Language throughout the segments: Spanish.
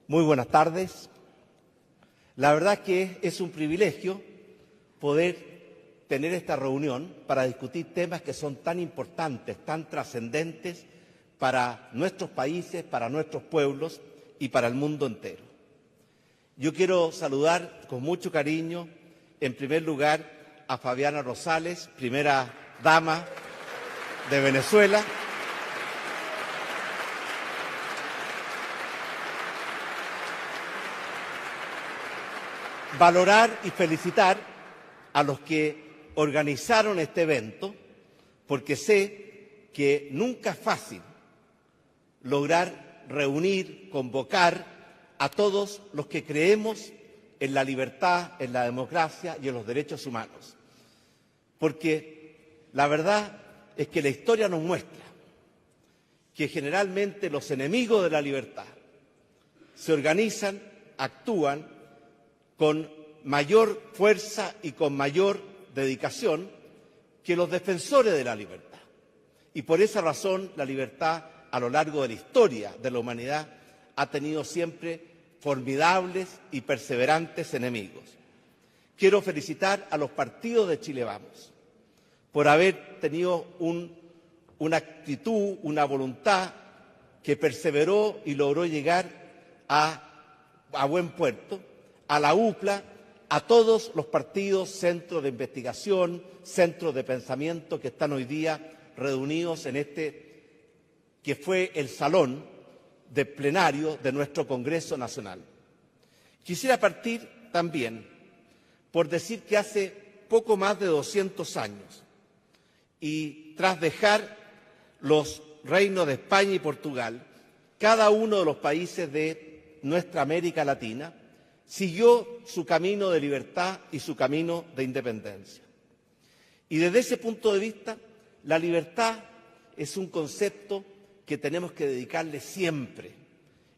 Muy buenas tardes. La verdad que es un privilegio poder tener esta reunión para discutir temas que son tan importantes, tan trascendentes para nuestros países, para nuestros pueblos y para el mundo entero. Yo quiero saludar con mucho cariño, en primer lugar, a Fabiana Rosales, primera dama de Venezuela. Valorar y felicitar a los que organizaron este evento, porque sé que nunca es fácil lograr reunir, convocar a todos los que creemos en la libertad, en la democracia y en los derechos humanos. Porque la verdad es que la historia nos muestra que generalmente los enemigos de la libertad se organizan, actúan con mayor fuerza y con mayor dedicación que los defensores de la libertad. Y por esa razón la libertad a lo largo de la historia de la humanidad ha tenido siempre formidables y perseverantes enemigos. Quiero felicitar a los partidos de Chile Vamos por haber tenido una actitud, una voluntad que perseveró y logró llegar a buen puerto, a la UPLA, a todos los partidos, centros de investigación, centros de pensamiento que están hoy día reunidos en este que fue el salón de plenario de nuestro Congreso Nacional. Quisiera partir también por decir que hace poco más de 200 años y tras dejar los reinos de España y Portugal, cada uno de los países de nuestra América Latina siguió su camino de libertad y su camino de independencia. Y desde ese punto de vista, la libertad es un concepto que tenemos que dedicarle siempre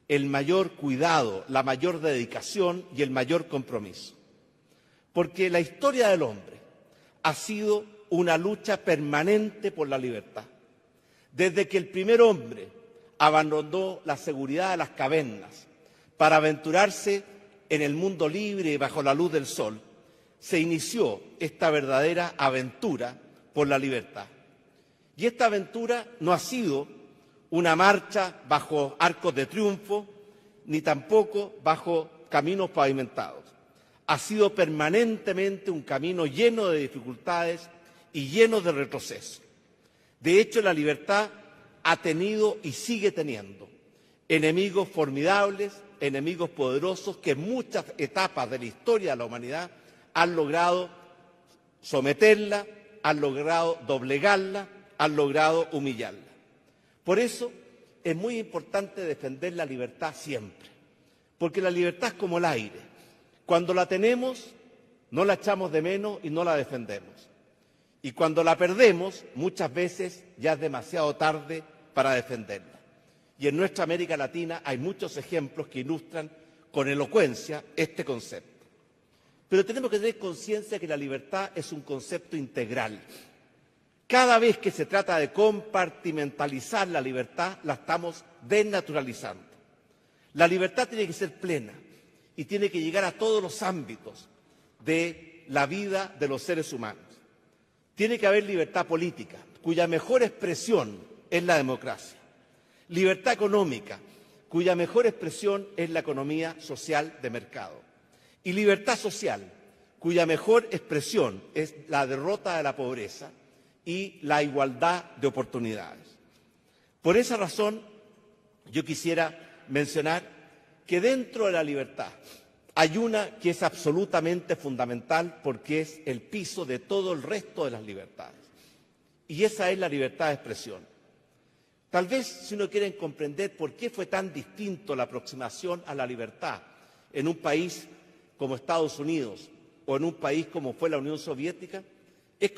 el mayor cuidado, la mayor dedicación y el mayor compromiso. Porque la historia del hombre ha sido una lucha permanente por la libertad. Desde que el primer hombre abandonó la seguridad de las cavernas para aventurarse en el mundo libre y bajo la luz del sol, se inició esta verdadera aventura por la libertad. Y esta aventura no ha sido una marcha bajo arcos de triunfo, ni tampoco bajo caminos pavimentados. Ha sido permanentemente un camino lleno de dificultades y lleno de retroceso. De hecho, la libertad ha tenido y sigue teniendo enemigos formidables, enemigos poderosos que en muchas etapas de la historia de la humanidad han logrado someterla, han logrado doblegarla, han logrado humillarla. Por eso es muy importante defender la libertad siempre, porque la libertad es como el aire. Cuando la tenemos, no la echamos de menos y no la defendemos. Y cuando la perdemos, muchas veces ya es demasiado tarde para defenderla. Y en nuestra América Latina hay muchos ejemplos que ilustran con elocuencia este concepto. Pero tenemos que tener conciencia de que la libertad es un concepto integral. Cada vez que se trata de compartimentalizar la libertad, la estamos desnaturalizando. La libertad tiene que ser plena y tiene que llegar a todos los ámbitos de la vida de los seres humanos. Tiene que haber libertad política, cuya mejor expresión es la democracia. Libertad económica, cuya mejor expresión es la economía social de mercado. Y libertad social, cuya mejor expresión es la derrota de la pobreza y la igualdad de oportunidades. Por esa razón, yo quisiera mencionar que dentro de la libertad hay una que es absolutamente fundamental porque es el piso de todo el resto de las libertades. Y esa es la libertad de expresión. Tal vez si uno quiere comprender por qué fue tan distinto la aproximación a la libertad en un país como Estados Unidos o en un país como fue la Unión Soviética, es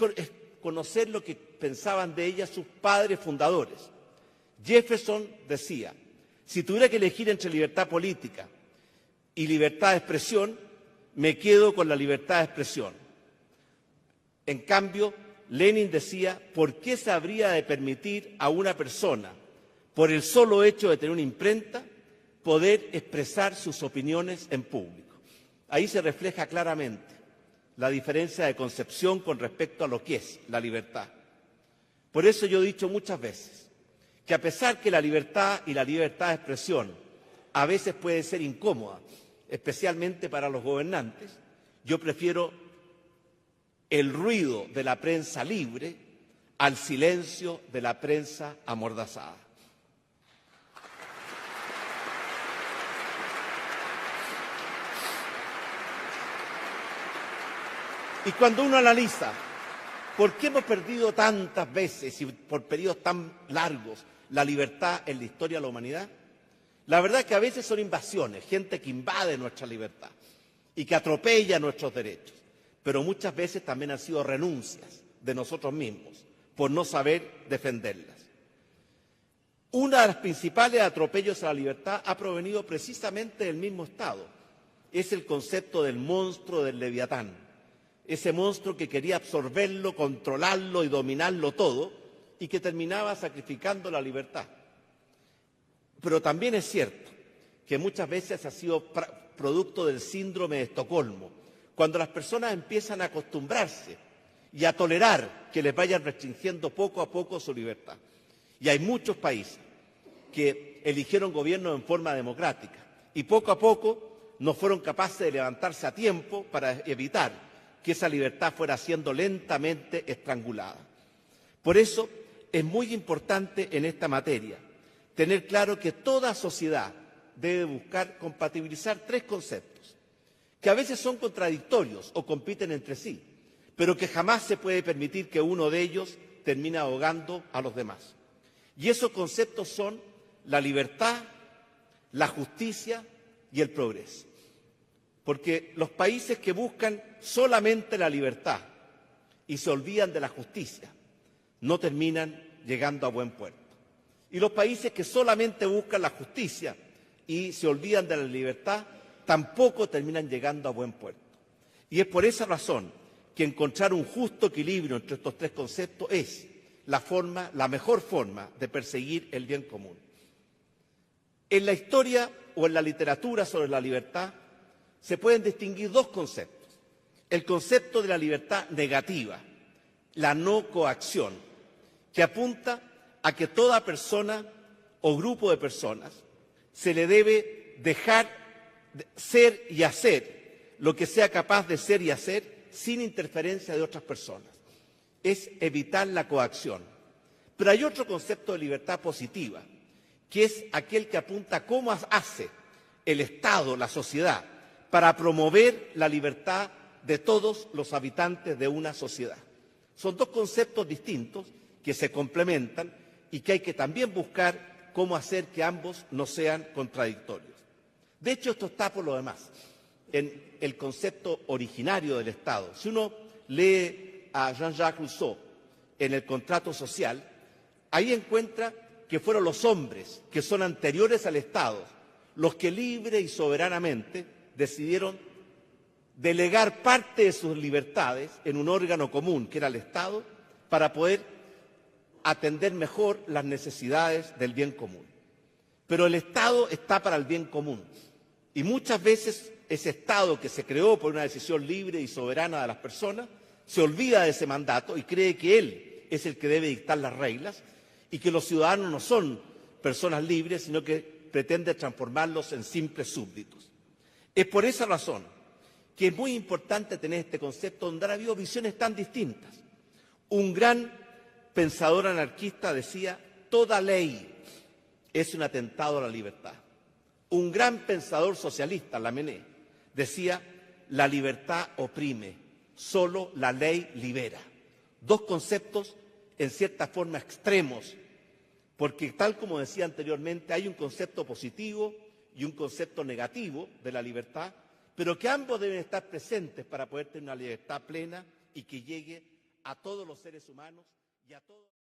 conocer lo que pensaban de ella sus padres fundadores. Jefferson decía, si tuviera que elegir entre libertad política y libertad de expresión, me quedo con la libertad de expresión. En cambio, Lenin decía, ¿por qué se habría de permitir a una persona, por el solo hecho de tener una imprenta, poder expresar sus opiniones en público. Ahí se refleja claramente la diferencia de concepción con respecto a lo que es la libertad. Por eso yo he dicho muchas veces que a pesar que la libertad y la libertad de expresión a veces puede ser incómoda, especialmente para los gobernantes, yo prefiero el ruido de la prensa libre al silencio de la prensa amordazada. Y cuando uno analiza por qué hemos perdido tantas veces y por periodos tan largos la libertad en la historia de la humanidad, la verdad es que a veces son invasiones, gente que invade nuestra libertad y que atropella nuestros derechos, pero muchas veces también han sido renuncias de nosotros mismos por no saber defenderlas. Uno de los principales atropellos a la libertad ha provenido precisamente del mismo Estado. Es el concepto del monstruo del Leviatán. Ese monstruo que quería absorberlo, controlarlo y dominarlo todo y que terminaba sacrificando la libertad. Pero también es cierto que muchas veces ha sido producto del síndrome de Estocolmo, cuando las personas empiezan a acostumbrarse y a tolerar que les vayan restringiendo poco a poco su libertad. Y hay muchos países que eligieron gobiernos en forma democrática y poco a poco no fueron capaces de levantarse a tiempo para evitar que esa libertad fuera siendo lentamente estrangulada. Por eso es muy importante en esta materia tener claro que toda sociedad debe buscar compatibilizar tres conceptos, que a veces son contradictorios o compiten entre sí, pero que jamás se puede permitir que uno de ellos termine ahogando a los demás. Y esos conceptos son la libertad, la justicia y el progreso. Porque los países que buscan solamente la libertad y se olvidan de la justicia no terminan llegando a buen puerto. Y los países que solamente buscan la justicia y se olvidan de la libertad tampoco terminan llegando a buen puerto. Y es por esa razón que encontrar un justo equilibrio entre estos tres conceptos es la mejor forma de perseguir el bien común. En la historia o en la literatura sobre la libertad se pueden distinguir dos conceptos. El concepto de la libertad negativa, la no coacción, que apunta a que toda persona o grupo de personas se le debe dejar ser y hacer lo que sea capaz de ser y hacer sin interferencia de otras personas. Es evitar la coacción. Pero hay otro concepto de libertad positiva, que es aquel que apunta a cómo hace el Estado, la sociedad, para promover la libertad de todos los habitantes de una sociedad. Son dos conceptos distintos que se complementan y que hay que también buscar cómo hacer que ambos no sean contradictorios. De hecho, esto está por lo demás en el concepto originario del Estado. Si uno lee a Jean-Jacques Rousseau en el Contrato Social, ahí encuentra que fueron los hombres que son anteriores al Estado los que libre y soberanamente decidieron delegar parte de sus libertades en un órgano común, que era el Estado, para poder atender mejor las necesidades del bien común. Pero el Estado está para el bien común y muchas veces ese Estado que se creó por una decisión libre y soberana de las personas se olvida de ese mandato y cree que él es el que debe dictar las reglas y que los ciudadanos no son personas libres, sino que pretende transformarlos en simples súbditos. Es por esa razón que es muy importante tener este concepto donde ha habido visiones tan distintas. Un gran pensador anarquista decía, toda ley es un atentado a la libertad. Un gran pensador socialista, Lamennais, decía, la libertad oprime, solo la ley libera. Dos conceptos en cierta forma extremos, porque tal como decía anteriormente, hay un concepto positivo y un concepto negativo de la libertad, pero que ambos deben estar presentes para poder tener una libertad plena y que llegue a todos los seres humanos y a todos.